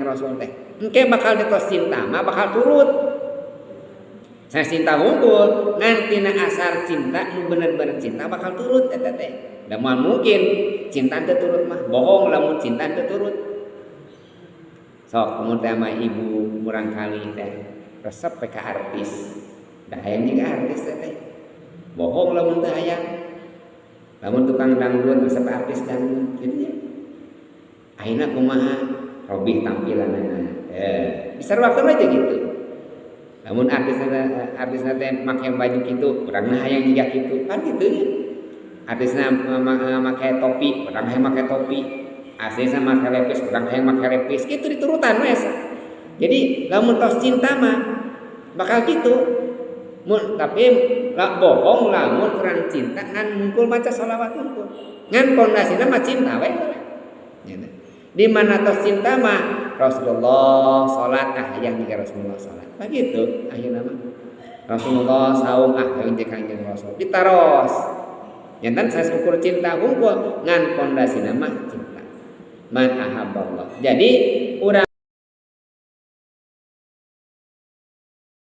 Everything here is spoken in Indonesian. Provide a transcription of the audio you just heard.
Kanjeng Rasul teh. Engke bakal ditos cinta mah bakal turut. Saya cinta unggul ngan tina asar cinta nu bener-bener cinta bakal turut eta teh. Da mungkin cinta teh turut mah bohong lamun cinta teh turut. Sok mun teh mah ibu murang kali teh resep ka artis. Da hayang juga artis teh. Bohong lamun teu hayang. Lamun tukang dangdut resep artis dangdut kitu nya. Ayeuna kumaha robih tampilanana. Disarwakeun aja gitu. Namun artisna teh make baju kitu, urang hayang jiga kitu, kan kitu nya. Artisna make topi, urang hayang make topi. Artisna make lepis, urang hayang make lepis. Kitu diturutan we. Jadi lamun tos cinta mah bakal kitu. Tapi lah bohong lamun urang cinta ngan mungkul maca shalawat unggul. Ngan pondasina mah cinta we. Di mana tos cinta mah Rasulullah salat hayang jiga Rasulullah salat. Begitu akhirnya mah Rasulullah saum hayang jiga Kanjeng Rasul. Ditaros. Jantan saya ukur cinta unggul ngan pondasina mah cinta. Man ahabballah. Jadi